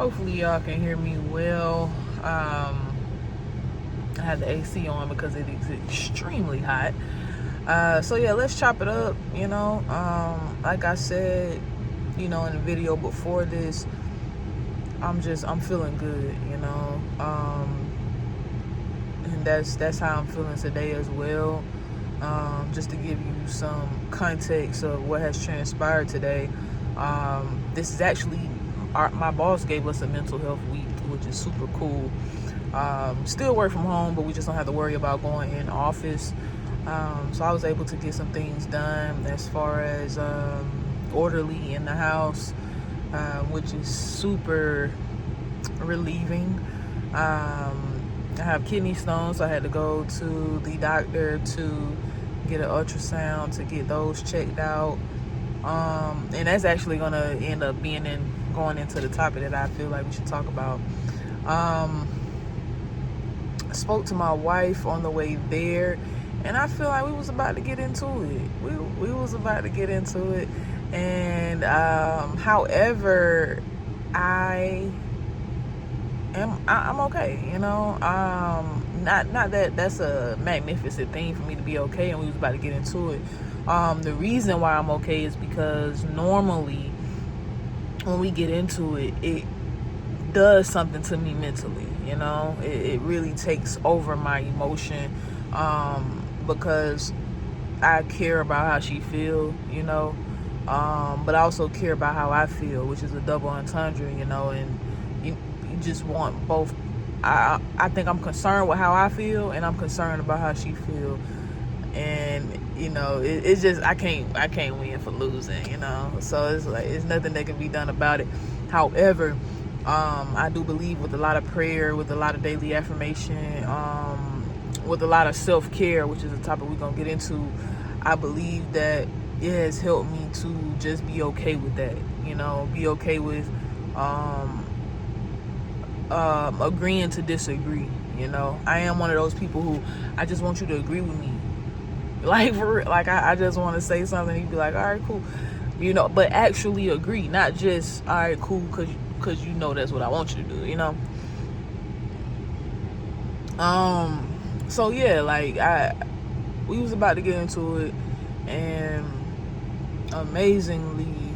Hopefully y'all can hear me well. I had the AC on because it is extremely hot. So yeah, let's chop it up. Like I said, in the video before this, I'm feeling good. And that's how I'm feeling today as well. Just to give you some context of what has transpired today. This is actually my boss gave us a mental health week, which is super cool. Still work from home, but we just don't have to worry about going in office. So I was able to get some things done as far as orderly in the house, which is super relieving. I have kidney stones, so I had to go to the doctor to get an ultrasound to get those checked out. And that's actually going to end up going into the topic that I feel like we should talk about. I spoke to my wife on the way there, and I feel like we was about to get into it. We was about to get into it. And however, I'm okay, not that that's a magnificent thing for me to be okay, and we was about to get into it. The reason why I'm okay is because normally when we get into it, it does something to me mentally. It really takes over my emotion, because I care about how she feel, but I also care about how I feel, which is a double entendre, and you just want both. I think I'm concerned with how I feel, and I'm concerned about how she feel, and it's just I can't win for losing, so it's like it's nothing that can be done about it. However, I do believe with a lot of prayer, with a lot of daily affirmation, with a lot of self-care, which is a topic we're gonna get into, I believe that it has helped me to just be okay with that, be okay with agreeing to disagree. I am one of those people who I just want you to agree with me, like for real. Like I just want to say something and you'd be like, all right, cool, but actually agree, not just all right, cool, because that's what I want you to do. So yeah, like we was about to get into it, and amazingly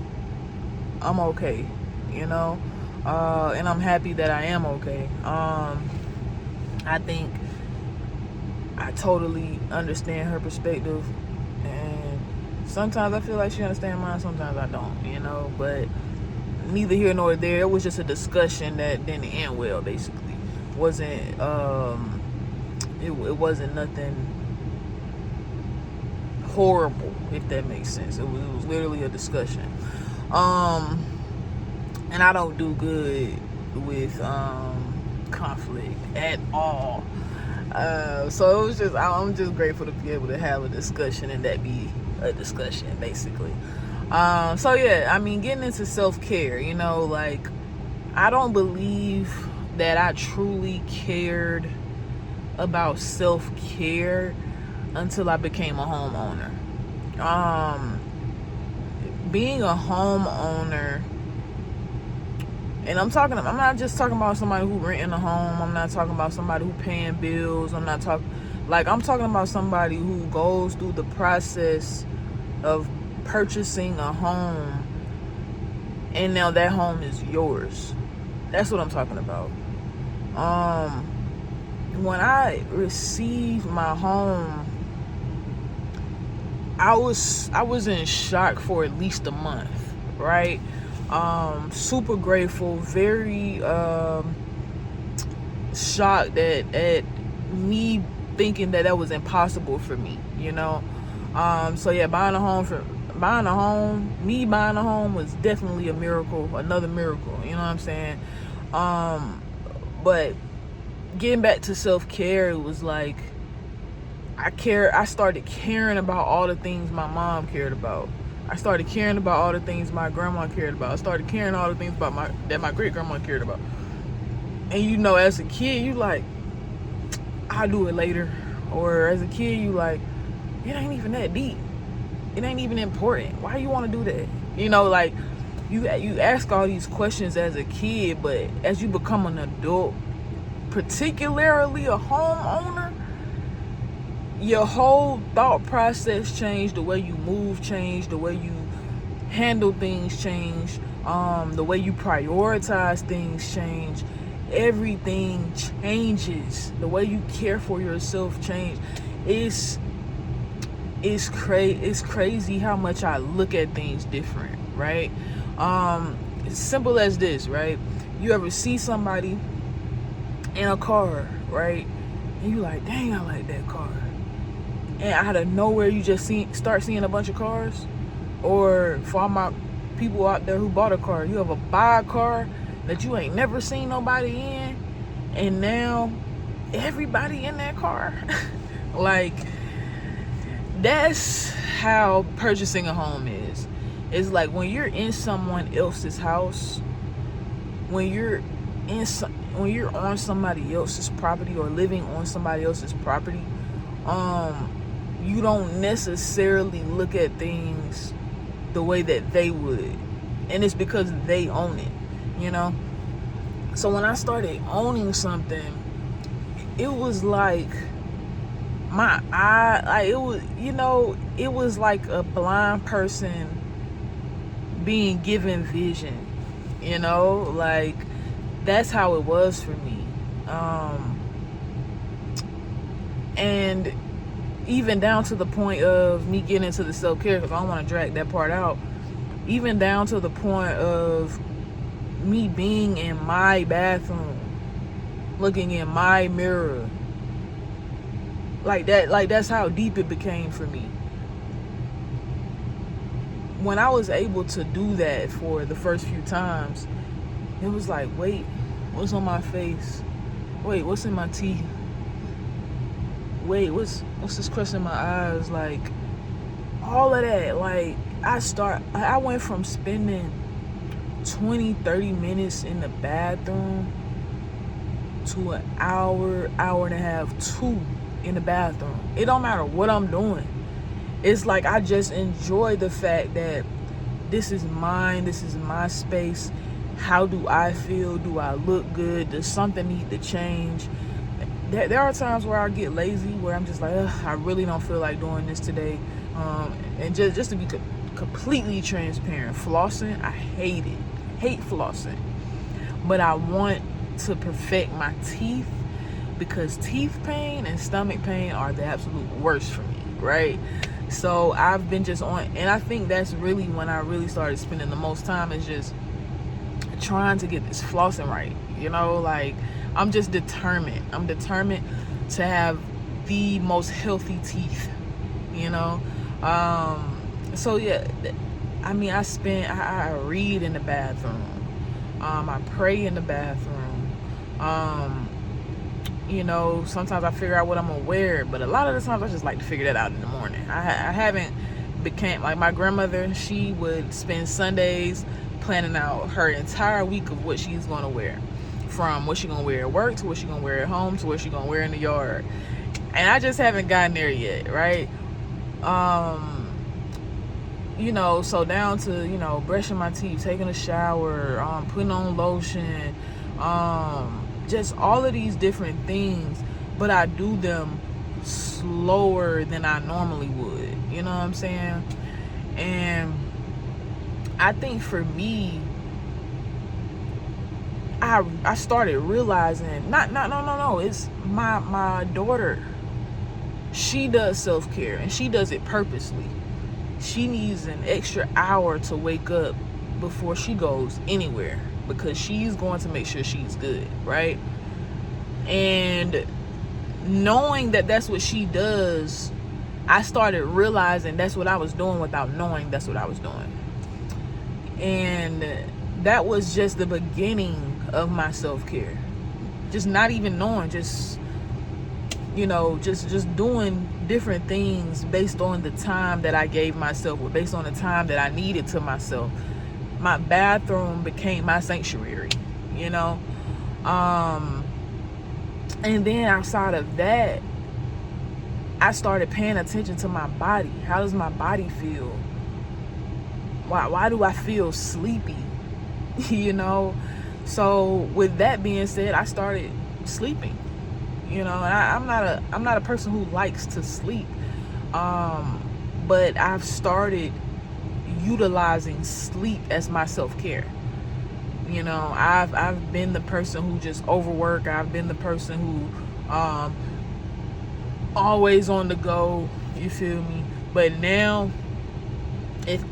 I'm okay, and I'm happy that I am okay. I think I totally understand her perspective, and sometimes I feel like she understands mine, sometimes I don't, but neither here nor there. It was just a discussion that didn't end well, basically. It wasn't nothing horrible, if that makes sense. It was literally a discussion. And I don't do good with conflict at all. So it was just, I'm just grateful to be able to have a discussion and that be a discussion, basically. So yeah, getting into self-care, like I don't believe that I truly cared about self-care until I became a homeowner. Being a homeowner, and I'm not just talking about somebody who renting a home. I'm not talking about somebody who paying bills. I'm talking about somebody who goes through the process of purchasing a home, and now that home is yours. That's what I'm talking about. When I received my home, I was in shock for at least a month, right? Super grateful, very shocked at me thinking that was impossible for me, So yeah, buying a home was definitely a miracle, another miracle, you know what I'm saying? But getting back to self-care, it was like I started caring about all the things my mom cared about. I started caring about all the things my grandma cared about. I started caring all the things that my great grandma cared about. And as a kid, you like, I'll do it later. Or as a kid, you like, it ain't even that deep. It ain't even important. Why you want to do that? you ask all these questions as a kid, but as you become an adult, particularly a homeowner, your whole thought process changed. The way you move changed. The way you handle things changed. The way you prioritize things change. Everything changes. The way you care for yourself change. It's crazy how much I look at things different, right? It's simple as this, right? You ever see somebody in a car, right? And you like, dang, I like that car. And out of nowhere, you just start seeing a bunch of cars. Or for all my people out there who bought a car, you ever buy a car that you ain't never seen nobody in, and now everybody in that car. Like, that's how purchasing a home is. It's like when you're in someone else's house, when you're on somebody else's property or living on somebody else's property, you don't necessarily look at things the way that they would, and it's because they own it, you know. So when I started owning something, it was like my eye, like it was, you know, it was like a blind person being given vision, you know, like that's how it was for me. And even down to the point of me getting into the self-care, because I don't want to drag that part out, even down to the point of me being in my bathroom, looking in my mirror, like that's how deep it became for me. When I was able to do that for the first few times, it was like, wait, what's on my face? Wait, what's in my teeth? Wait, what's this crust in my eyes? Like, all of that. Like, I went from spending 20-30 minutes in the bathroom to an hour and a half, 2 in the bathroom. It don't matter what I'm doing. It's like I just enjoy the fact that this is mine, this is my space. How do I feel? Do I look good? Does something need to change? There are times where I get lazy, where I'm just like, I really don't feel like doing this today. And just to be completely transparent, flossing, I hate flossing. But I want to perfect my teeth, because teeth pain and stomach pain are the absolute worst for me, right? So I've been just on, and I think that's really when I really started spending the most time, is just trying to get this flossing right, you know. Like, I'm just determined. I'm determined to have the most healthy teeth, you know. So yeah, I mean, I read in the bathroom. I pray in the bathroom. You know, sometimes I figure out what I'm gonna wear, but a lot of the times I just like to figure that out in the morning. I haven't became like my grandmother. She would spend Sundays planning out her entire week of what she's gonna wear, from what she's gonna wear at work to what she's gonna wear at home to what she's gonna wear in the yard. And I just haven't gotten there yet, right? You know, so down to, you know, brushing my teeth, taking a shower, putting on lotion, just all of these different things, but I do them slower than I normally would, you know what I'm saying? And I think for me, I started realizing, no, it's my daughter. She does self-care, and she does it purposely. She needs an extra hour to wake up before she goes anywhere, because she's going to make sure she's good, right? And knowing that that's what she does, I started realizing that's what I was doing without knowing that's what I was doing. And that was just the beginning of my self-care. Just not even knowing, just, you know, just doing different things based on the time that I gave myself, or based on the time that I needed to myself. My bathroom became my sanctuary, you know. And then outside of that, I started paying attention to my body. How does my body feel? why do I feel sleepy? You know. So with that being said, I started sleeping. You know, and I'm not a person who likes to sleep. But I've started utilizing sleep as my self-care. You know, I've been the person who just overwork. I've been the person who always on the go, you feel me? But now if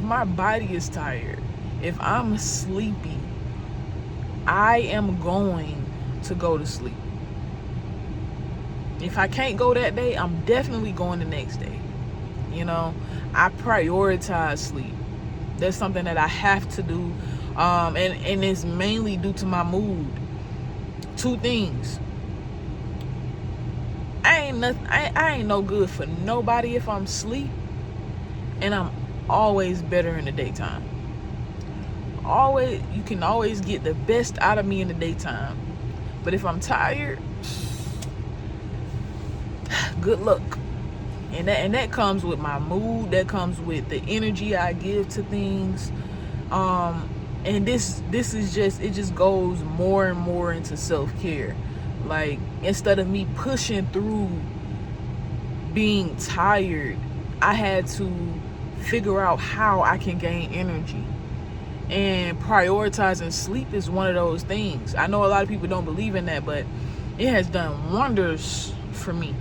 my body is tired, if I'm sleepy, I am going to go to sleep. If I can't go that day, I'm definitely going the next day. You know, I prioritize sleep. That's something that I have to do. And it's mainly due to my mood. Two things. I ain't no good for nobody if I'm asleep, and I'm always better in the daytime. You can always get the best out of me in the daytime. But if I'm tired, good luck. And that comes with my mood. That comes with the energy I give to things. And this is just, it just goes more and more into self-care. Like, instead of me pushing through being tired, I had to figure out how I can gain energy. And prioritizing sleep is one of those things. I know a lot of people don't believe in that, but it has done wonders for me.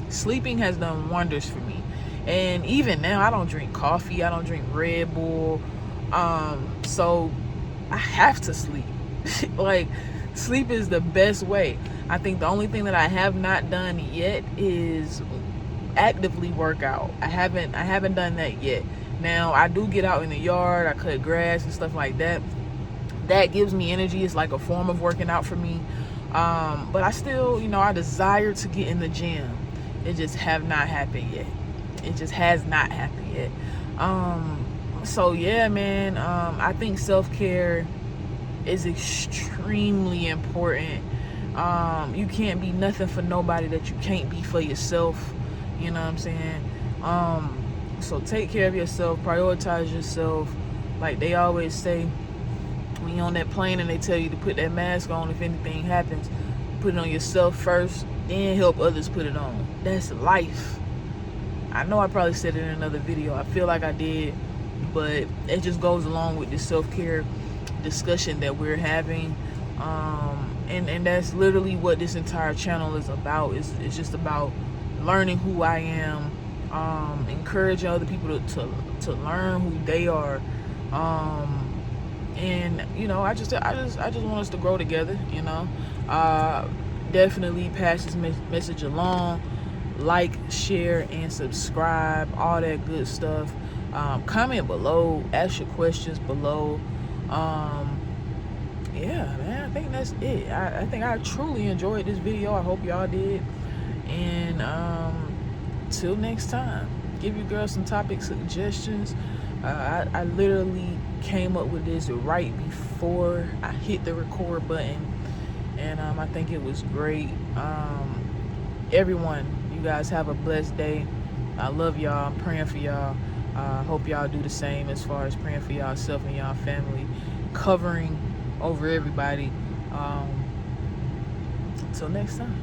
Sleeping has done wonders for me. And even now, I don't drink coffee. I don't drink Red Bull. So I have to sleep. Like, sleep is the best way. I think the only thing that I have not done yet is actively work out. I haven't done that yet. Now, I do get out in the yard. I cut grass and stuff like that. That gives me energy. It's like a form of working out for me. But I still, I desire to get in the gym. It just have not happened yet. It just has not happened yet. So yeah, man, I think self-care is extremely important. You can't be nothing for nobody that you can't be for yourself. You know what I'm saying? So take care of yourself, prioritize yourself. Like they always say, when you're on that plane and they tell you to put that mask on if anything happens, put it on yourself first, then help others put it on. That's life. I know I probably said it in another video. I feel like I did, but it just goes along with the self-care discussion that we're having. And that's literally what this entire channel is about. It's just about learning who I am, encouraging other people to learn who they are. And I just want us to grow together. Definitely pass this message along. Like, share, and subscribe, all that good stuff. Comment below, ask your questions below. Yeah, man, I think that's it. I think I truly enjoyed this video. I hope y'all did. And till next time, give your girl some topic suggestions. I literally came up with this right before I hit the record button, and I think it was great. Everyone, you guys have a blessed day. I love y'all. I'm praying for y'all. Hope y'all do the same as far as praying for y'allself and y'all family, covering over everybody. Until next time.